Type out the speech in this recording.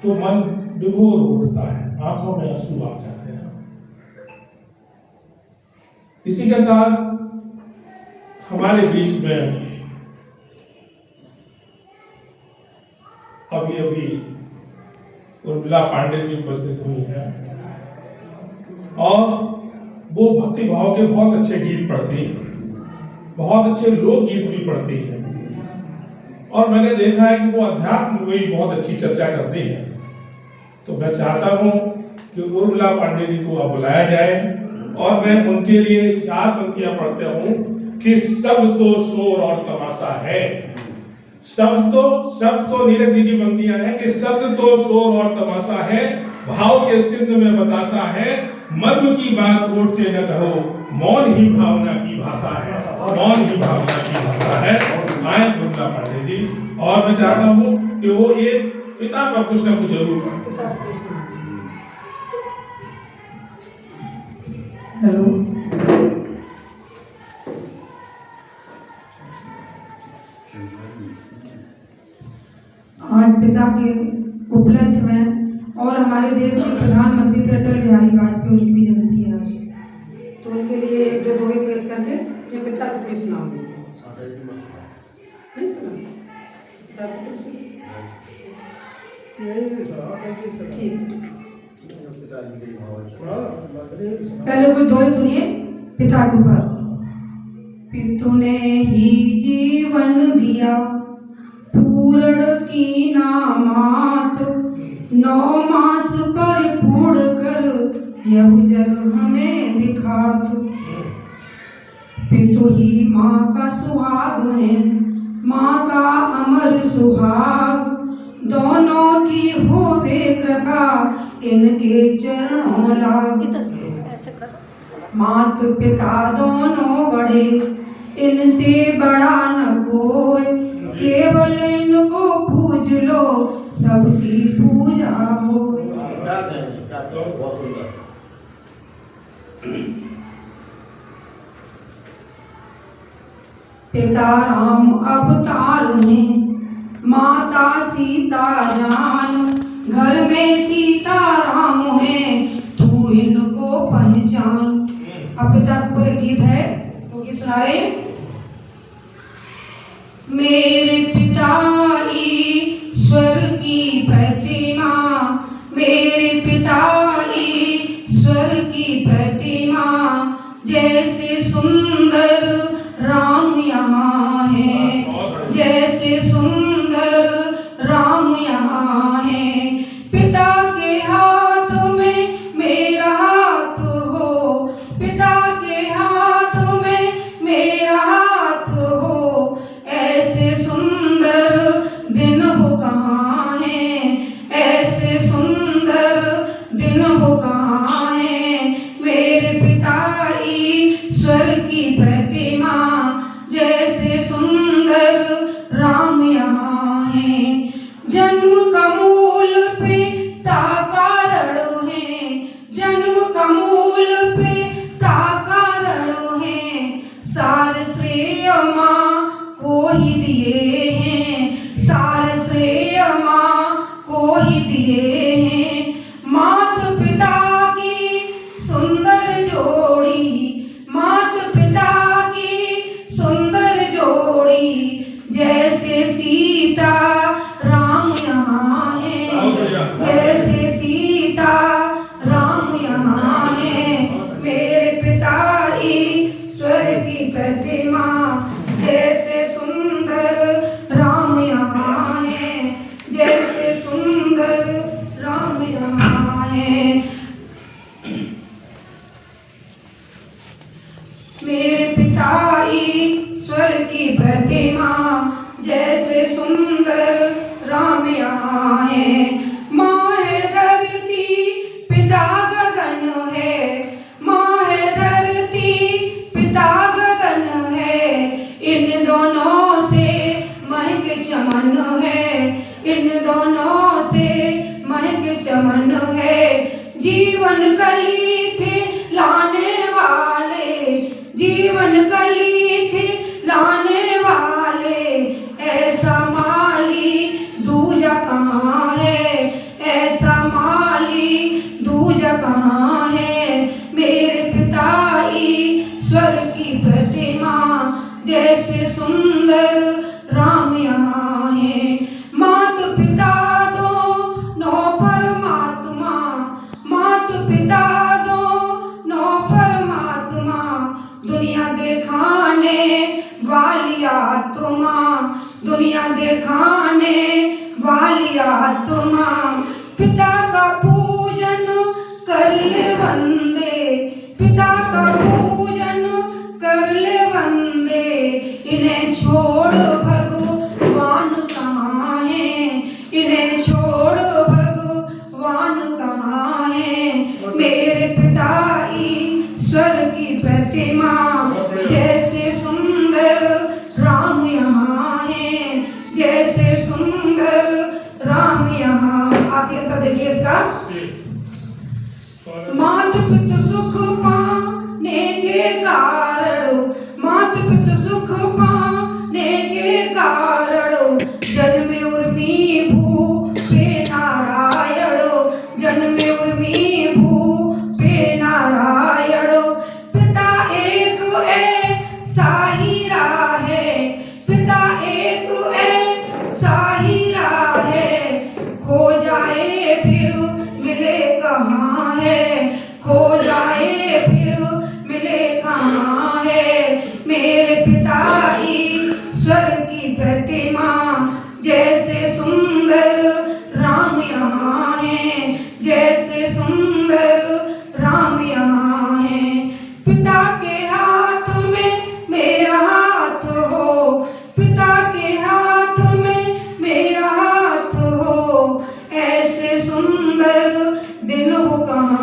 तो मन विभोर उठता है, आंखों में आंसू आ जाते हैं। इसी के साथ हमारे बीच में अभी अभी उर्मिला पांडे जी उपस्थित हुई हैं और वो भक्ति भाव के बहुत अच्छे गीत पढ़ती हैं, बहुत अच्छे लोकगीत भी पढ़ती हैं और मैंने देखा है कि वो अध्यात्म में भी बहुत अच्छी चर्चा करती हैं। तो मैं चाहता हूं कि उर्मिला पांडे जी को अब बुलाया जाए और मैं उनके लिए 4 पंक्तियां पढ़ते हूं कि सब तो शोर और तमाशा है। शब्द तो नीरज जी की पंक्तियां हैं कि शब्द तो शोर और तमाशा है, भाव के सिंध में बतासा है, मर्म की बात रोड से न कहो, मौन ही भावना की भाषा है, मौन ही भावना की भाषा है। आए उर्मिला पांडे जी, और मैं चाहता हूं कि वो एक पिता का कुछ न कुछ जरूर। हेलो, आज पिता के उपलक्ष्य में और हमारे देश के प्रधानमंत्री थे अटल बिहारी वाजपेयी, उनकी भी जयंती है आज, तो उनके लिए एक दो दोहे पेश करके अपने पिता को कोई सुनाऊंगी। नहीं सुना पिता को कुछ पहले कुछ दोहे सुनिए पिता के ऊपर। पितु ने ही जीवन दिया पूर्ण की नामात, 9 मास परिपूर्ण कर यह जग हमें दिखात। पितु ही माँ का सुहाग है, माँ का अमर सुहाग, दोनों की होवे कृपा इनके चरणों लाग। मात पिता दोनों बड़े, इनसे बड़ा न कोई, केवल इनको पूज लो सबकी पूजा हो। पिता राम अवतार हैं, माता सीता जान, घर में सीता राम है तू इनको पहचान। अब पिता का पूरे गीत है वो गीत सुना रहे हैं। मेरे पिता ईश्वर की प्रतिमा, मेरे पिता ईश्वर की प्रतिमा, जैसे सुंदर राम यहाँ है, जैसे सुंदर राम यहाँ है। पिता के हाथ में मेरा हाथ हो, पिता के हाथ में मेरा हाथ हो, ऐसे सुंदर दिन हो कहाँ है, ऐसे सुंदर दिन हो कहाँ है। मेरे पिता ईश्वर की प्रतिमा, जैसे सुंदर राम यहाँ है। जन्म का मूल पिता कारण है, जन्म का मूल पिता कारण है, सारे श्रेय माँ को ही दिए हैं, सारे श्रेय माँ को ही दिए हैं। मात पिता की सुंदर जोड़ी, मात पिता की सुंदर जोड़ी, जैसे सीता राम यहाँ है, जैसे सीता राम यहाँ है। मेरे पिता ईश्वर की प्रतिमा, जैसे सुंदर राम यहाँ है, जैसे सुंदर राम यहाँ है। मेरे पिता ईश्वर की प्रतिमा, जैसे सुंदर राम यहाँ है। माँ है धरती पिता गगन है, माँ है धरती पिता गगन है, इन दोनों से महक चमन है, इन दोनों से महक चमन है। जीवन कली थे लाने वाले, जीवन कली थे लाने वाले, ऐसा माली दूजा कहाँ है, सुंदर दिन हो कहाँ